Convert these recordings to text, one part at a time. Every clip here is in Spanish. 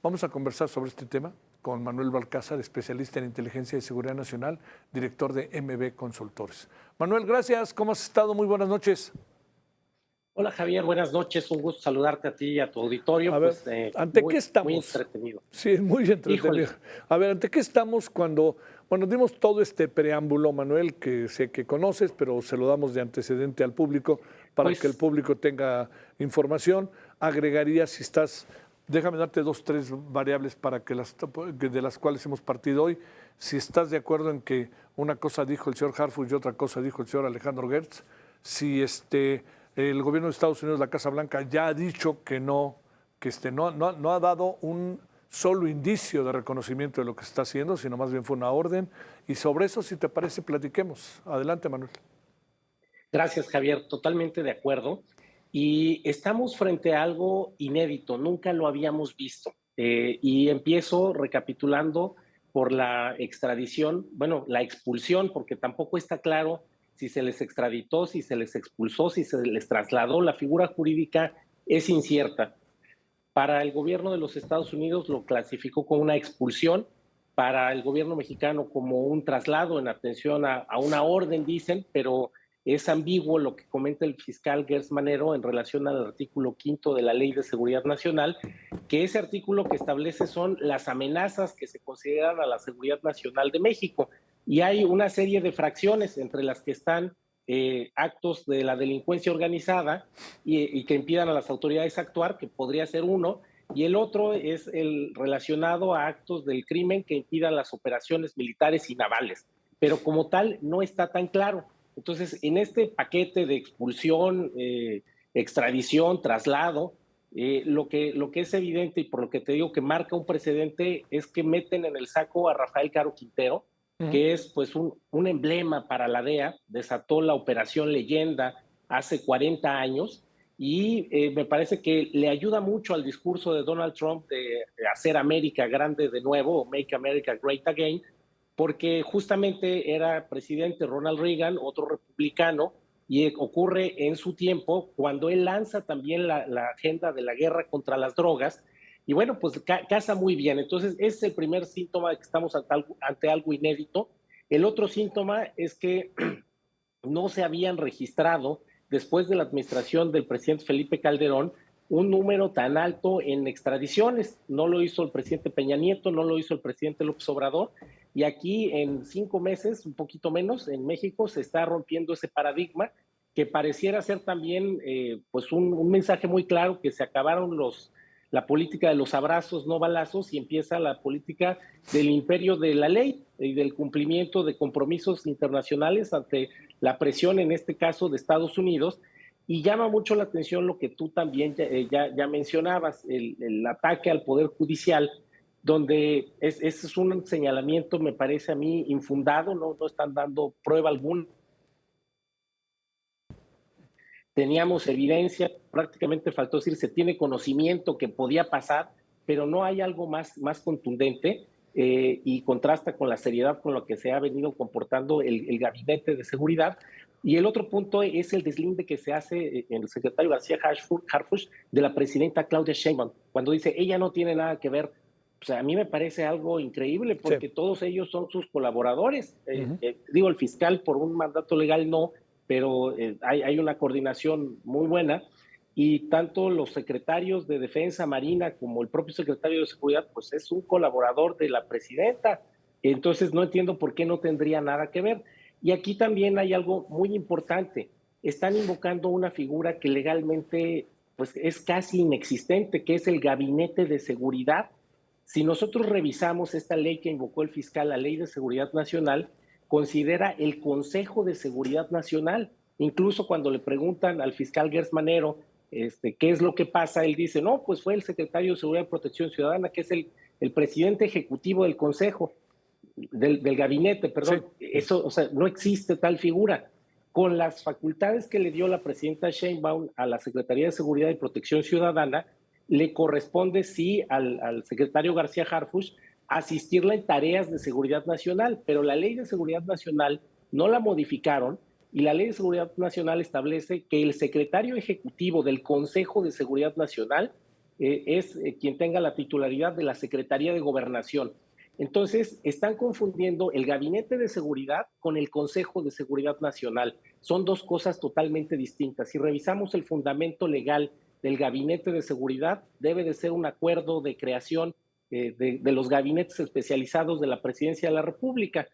Vamos a conversar sobre este tema con Manuel Balcázar, especialista en inteligencia y seguridad nacional, director de MB Consultores. Manuel, gracias. ¿Cómo has estado? Muy buenas noches. Hola Javier, buenas noches, un gusto saludarte a ti y a tu A auditorio, ver, pues ¿ante qué muy estamos? entretenido. Sí, es muy entretenido. Híjole, A ver, ¿ante qué estamos cuando, bueno, dimos todo este preámbulo, Manuel, que sé que conoces, pero se lo damos de antecedente al público para que el pues público tenga información? Agregaría si estás, déjame darte dos, tres variables para que de las cuales hemos partido hoy. Si estás de acuerdo en que una cosa dijo el señor Harfuch y otra cosa dijo el señor Alejandro Gertz, si el gobierno de Estados Unidos, la Casa Blanca, ya ha dicho que no, no ha dado un solo indicio de reconocimiento de lo que se está haciendo, sino más bien fue una orden. Y sobre eso, si te parece, platiquemos. Adelante, Manuel. gracias Javier, totalmente de acuerdo. Y estamos frente a algo inédito, nunca lo habíamos visto. Y empiezo recapitulando por la extradición, bueno, la expulsión, porque tampoco está claro si se les extraditó, si se les expulsó, si se les trasladó. La figura jurídica es incierta. Para el gobierno de los Estados Unidos lo clasificó como una expulsión, para el gobierno mexicano como un traslado en atención a una orden, dicen, pero es ambiguo lo que comenta el fiscal Gers Manero en relación al artículo quinto de la Ley de Seguridad Nacional, que ese artículo que establece son las amenazas que se consideran a la seguridad nacional de México. Y hay una serie de fracciones entre las que están actos de la delincuencia organizada y que impidan a las autoridades actuar, que podría ser uno, y el otro es el relacionado a actos del crimen que impidan las operaciones militares y navales. Pero como tal, no está tan claro. Entonces, en este paquete de expulsión, extradición, traslado, lo que es evidente y por lo que te digo que marca un precedente es que meten en el saco a Rafael Caro Quintero, Ujú. que es pues un emblema para la DEA, desató la operación Leyenda hace 40 años y me parece que le ayuda mucho al discurso de Donald Trump de hacer América grande de nuevo, o Make America Great Again, porque justamente era presidente Ronald Reagan, otro republicano, y ocurre en su tiempo cuando él lanza también la agenda de la guerra contra las drogas, y bueno, pues casa muy bien. Entonces, ese es el primer síntoma de que estamos ante algo inédito. El otro síntoma es que no se habían registrado, después de la administración del presidente Felipe Calderón, un número tan alto en extradiciones. No lo hizo el presidente Peña Nieto, no lo hizo el presidente López Obrador. Y aquí en 5 meses, un poquito menos, en México se está rompiendo ese paradigma que pareciera ser también pues un mensaje muy claro que se acabaron la política de los abrazos, no balazos, y empieza la política del imperio de la ley y del cumplimiento de compromisos internacionales ante la presión, en este caso, de Estados Unidos. Y llama mucho la atención lo que tú también ya mencionabas, el ataque al Poder Judicial, donde ese es un señalamiento, me parece a mí, infundado, no están dando prueba alguna. Teníamos evidencia, prácticamente faltó decir, se tiene conocimiento que podía pasar, pero no hay algo más contundente y contrasta con la seriedad con la que se ha venido comportando el gabinete de seguridad. Y el otro punto es el deslinde que se hace en el secretario García Harfuch de la presidenta Claudia Sheinbaum, cuando dice, ella no tiene nada que ver. O sea, a mí me parece algo increíble Sí. porque todos ellos son sus colaboradores. Ujú. Digo, el fiscal por un mandato legal no, pero hay una coordinación muy buena y tanto los secretarios de Defensa, Marina, como el propio secretario de Seguridad, pues es un colaborador de la presidenta. Entonces no entiendo por qué no tendría nada que ver. Y aquí también hay algo muy importante. Están invocando una figura que legalmente pues es casi inexistente, que es el Gabinete de Seguridad. Si nosotros revisamos esta ley que invocó el fiscal, la Ley de Seguridad Nacional, considera el Consejo de Seguridad Nacional. Incluso cuando le preguntan al fiscal Gers Manero qué es lo que pasa, él dice, no, pues fue el secretario de Seguridad y Protección Ciudadana, que es el presidente ejecutivo del Consejo, del gabinete, Sí. perdón. Eso, o sea, no existe tal figura. Con las facultades que le dio la presidenta Sheinbaum a la Secretaría de Seguridad y Protección Ciudadana, le corresponde sí al secretario García Harfuch asistirla en tareas de seguridad nacional, pero la ley de seguridad nacional no la modificaron y la ley de seguridad nacional establece que el secretario ejecutivo del Consejo de Seguridad Nacional es quien tenga la titularidad de la Secretaría de Gobernación. Entonces, están confundiendo el Gabinete de Seguridad con el Consejo de Seguridad Nacional. Son dos cosas totalmente distintas. Si revisamos el fundamento legal del Gabinete de Seguridad, debe de ser un acuerdo de creación de los gabinetes especializados de la Presidencia de la República.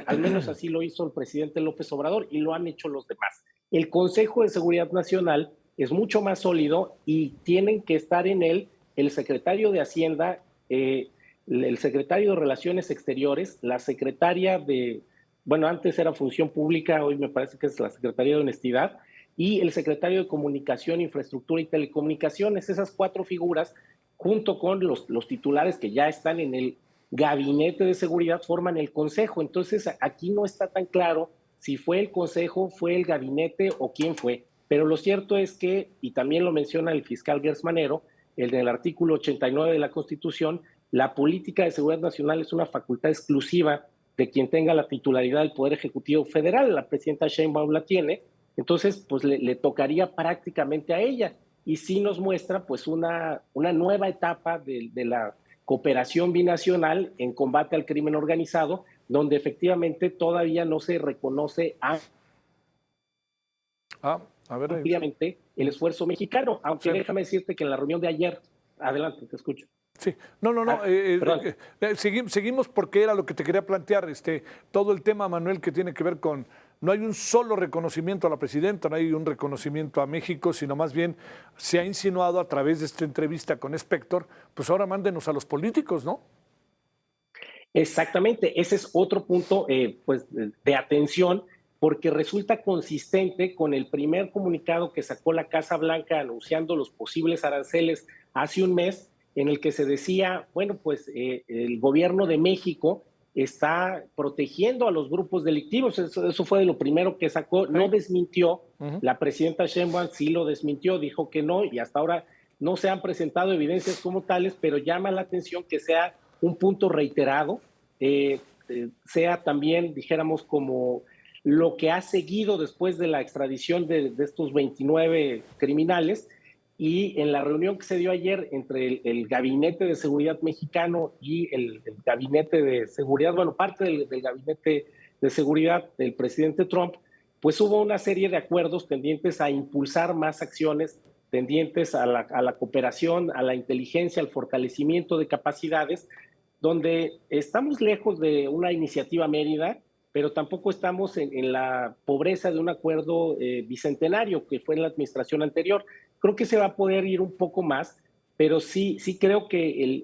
Al menos así lo hizo el presidente López Obrador y lo han hecho los demás. El Consejo de Seguridad Nacional es mucho más sólido y tienen que estar en él el secretario de Hacienda, el secretario de Relaciones Exteriores, la secretaria de, bueno, antes era Función Pública, hoy me parece que es la Secretaría de Honestidad, y el secretario de Comunicación, Infraestructura y Telecomunicaciones. Esas cuatro figuras, junto con los titulares que ya están en el Gabinete de Seguridad, forman el Consejo. Entonces, aquí no está tan claro si fue el Consejo, fue el Gabinete o quién fue. Pero lo cierto es que, y también lo menciona el fiscal Gers Manero, en el artículo 89 de la Constitución, la política de seguridad nacional es una facultad exclusiva de quien tenga la titularidad del Poder Ejecutivo Federal. La presidenta Sheinbaum la tiene, entonces pues le tocaría prácticamente a ella. Y sí nos muestra pues una nueva etapa de la cooperación binacional en combate al crimen organizado, donde efectivamente todavía no se reconoce ampliamente el esfuerzo mexicano, aunque sí. Déjame decirte que en la reunión de ayer, adelante, te escucho. Sí, no. Seguimos porque era lo que te quería plantear, todo el tema, Manuel, que tiene que ver con, no hay un solo reconocimiento a la presidenta, no hay un reconocimiento a México, sino más bien se ha insinuado a través de esta entrevista con Spector, pues ahora mándenos a los políticos, ¿no? Exactamente, ese es otro punto pues, de atención, porque resulta consistente con el primer comunicado que sacó la Casa Blanca anunciando los posibles aranceles hace un mes, en el que se decía, bueno, pues el gobierno de México está protegiendo a los grupos delictivos. Eso fue de lo primero que sacó. No desmintió. La presidenta Sheinbaum sí lo desmintió, dijo que no, y hasta ahora no se han presentado evidencias como tales, pero llama la atención que sea un punto reiterado, sea también, dijéramos, como lo que ha seguido después de la extradición de estos 29 criminales. Y en la reunión que se dio ayer entre el Gabinete de Seguridad mexicano y el Gabinete de Seguridad, bueno, parte del Gabinete de Seguridad del presidente Trump, pues hubo una serie de acuerdos tendientes a impulsar más acciones, tendientes a la cooperación, a la inteligencia, al fortalecimiento de capacidades, donde estamos lejos de una iniciativa Mérida, pero tampoco estamos en la pobreza de un acuerdo bicentenario que fue en la administración anterior. Creo que se va a poder ir un poco más, pero sí creo que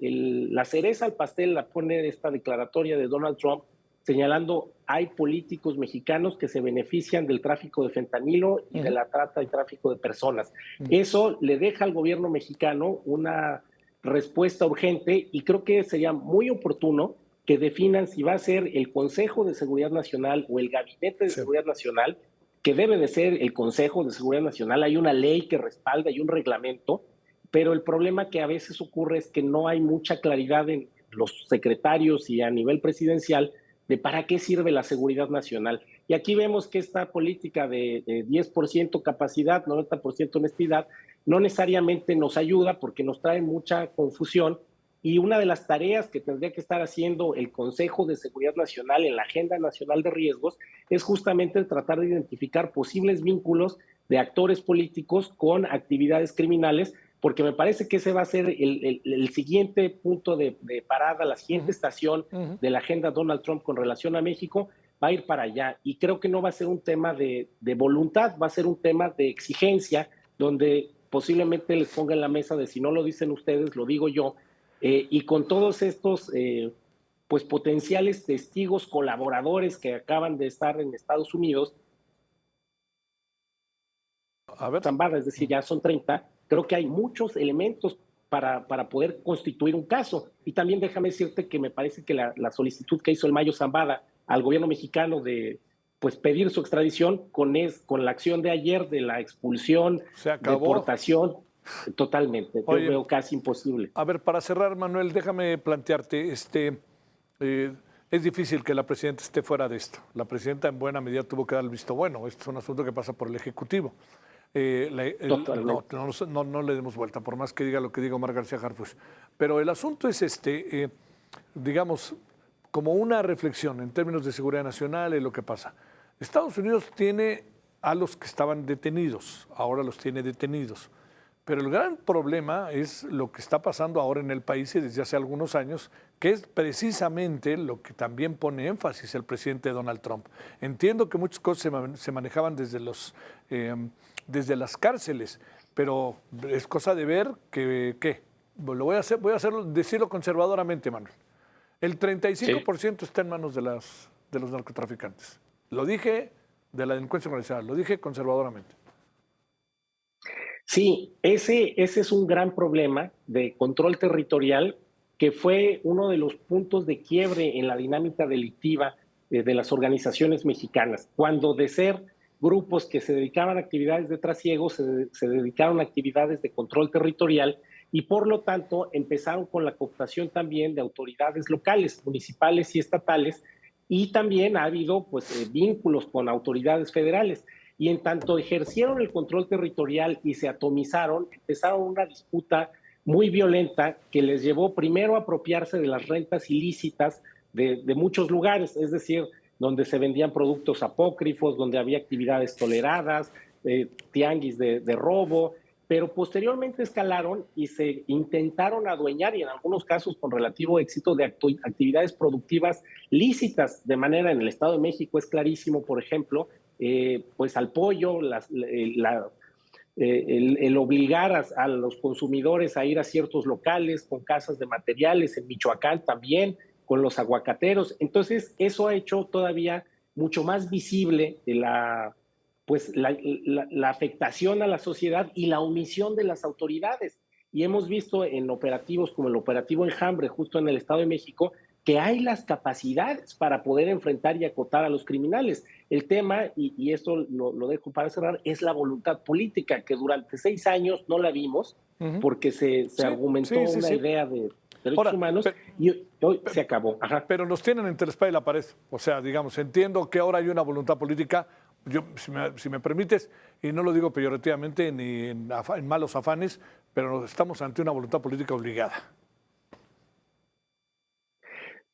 la cereza al pastel la pone esta declaratoria de Donald Trump, señalando hay políticos mexicanos que se benefician del tráfico de fentanilo y de la trata y tráfico de personas. Eso le deja al gobierno mexicano una respuesta urgente y creo que sería muy oportuno que definan si va a ser el Consejo de Seguridad Nacional o el Gabinete de Seguridad Nacional, que debe de ser el Consejo de Seguridad Nacional. Hay una ley que respalda y un reglamento, pero el problema que a veces ocurre es que no hay mucha claridad en los secretarios y a nivel presidencial de para qué sirve la seguridad nacional. Y aquí vemos que esta política de 10% capacidad, 90% honestidad, no necesariamente nos ayuda porque nos trae mucha confusión. Y una de las tareas que tendría que estar haciendo el Consejo de Seguridad Nacional en la Agenda Nacional de Riesgos es justamente tratar de identificar posibles vínculos de actores políticos con actividades criminales, porque me parece que ese va a ser el siguiente punto de parada, la siguiente estación de la agenda Donald Trump con relación a México, va a ir para allá. Y creo que no va a ser un tema de voluntad, va a ser un tema de exigencia, donde posiblemente les ponga en la mesa de si no lo dicen ustedes, lo digo yo, y con todos estos pues potenciales testigos, colaboradores que acaban de estar en Estados Unidos, Zambada, es decir, ya son 30, creo que hay muchos elementos para poder constituir un caso. Y también déjame decirte que me parece que la solicitud que hizo el Mayo Zambada al gobierno mexicano de pues pedir su extradición con la acción de ayer de la expulsión, deportación, totalmente. Yo veo casi imposible. A ver, para cerrar, Manuel, déjame plantearte, es difícil que la presidenta esté fuera de esto. La presidenta en buena medida tuvo que dar el visto bueno. Esto es un asunto que pasa por el Ejecutivo. Totalmente. No le demos vuelta, por más que diga lo que diga Omar García Harfuch. Pero el asunto es digamos, como una reflexión en términos de seguridad nacional y lo que pasa. Estados Unidos tiene a los que estaban detenidos, ahora los tiene detenidos. Pero el gran problema es lo que está pasando ahora en el país y desde hace algunos años, que es precisamente lo que también pone énfasis el presidente Donald Trump. Entiendo que muchas cosas se manejaban desde las cárceles, pero es cosa de ver que lo voy a decirlo conservadoramente, Manuel. El 35% está en manos de los narcotraficantes. Lo dije de la delincuencia organizada, lo dije conservadoramente. Sí, ese es un gran problema de control territorial que fue uno de los puntos de quiebre en la dinámica delictiva de las organizaciones mexicanas, cuando de ser grupos que se dedicaban a actividades de trasiego, se dedicaron a actividades de control territorial y por lo tanto empezaron con la cooptación también de autoridades locales, municipales y estatales, y también ha habido pues, vínculos con autoridades federales. Y en tanto ejercieron el control territorial y se atomizaron, empezaron una disputa muy violenta que les llevó primero a apropiarse de las rentas ilícitas de muchos lugares, es decir, donde se vendían productos apócrifos, donde había actividades toleradas, tianguis de robo, pero posteriormente escalaron y se intentaron adueñar, y en algunos casos con relativo éxito, de actividades productivas lícitas, de manera en el Estado de México es clarísimo, por ejemplo, pues al pollo, el obligar a los consumidores a ir a ciertos locales con casas de materiales, en Michoacán también, con los aguacateros. Entonces, eso ha hecho todavía mucho más visible la afectación a la sociedad y la omisión de las autoridades. Y hemos visto en operativos como el operativo Enjambre, justo en el Estado de México, que hay las capacidades para poder enfrentar y acotar a los criminales. El tema, y esto lo dejo para cerrar, es la voluntad política, que durante 6 años no la vimos, porque se argumentó una idea de derechos humanos y hoy se acabó. Ajá. Pero nos tienen entre la espada y la pared. O sea, digamos, entiendo que ahora hay una voluntad política. Yo, si me permites, y no lo digo peyorativamente ni en malos afanes, pero estamos ante una voluntad política obligada.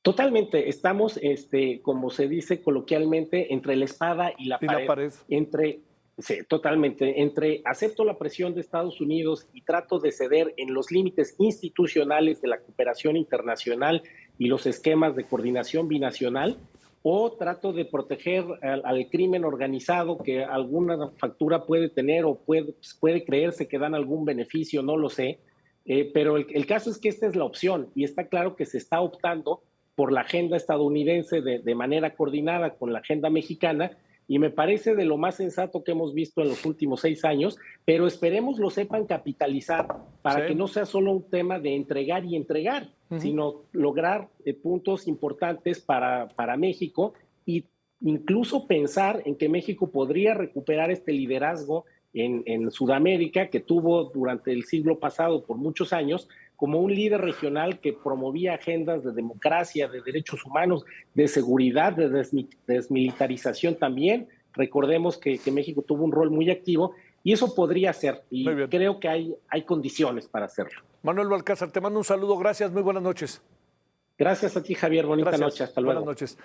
Totalmente, estamos, como se dice coloquialmente, entre la espada y la pared. Sí, totalmente, entre acepto la presión de Estados Unidos y trato de ceder en los límites institucionales de la cooperación internacional y los esquemas de coordinación binacional, o trato de proteger al crimen organizado que alguna factura puede tener o puede creerse que dan algún beneficio, no lo sé, pero el caso es que esta es la opción y está claro que se está optando por la agenda estadounidense de manera coordinada con la agenda mexicana, y me parece de lo más sensato que hemos visto en los últimos 6 años, pero esperemos lo sepan capitalizar para que no sea solo un tema de entregar y entregar, sino lograr puntos importantes para México, y incluso pensar en que México podría recuperar este liderazgo en Sudamérica que tuvo durante el siglo pasado por muchos años, como un líder regional que promovía agendas de democracia, de derechos humanos, de seguridad, de desmilitarización también. Recordemos que México tuvo un rol muy activo y eso podría ser, y creo que hay condiciones para hacerlo. Manuel Balcázar, te mando un saludo, gracias, muy buenas noches. Gracias a ti, Javier, bonita noche, hasta luego. Buenas noches.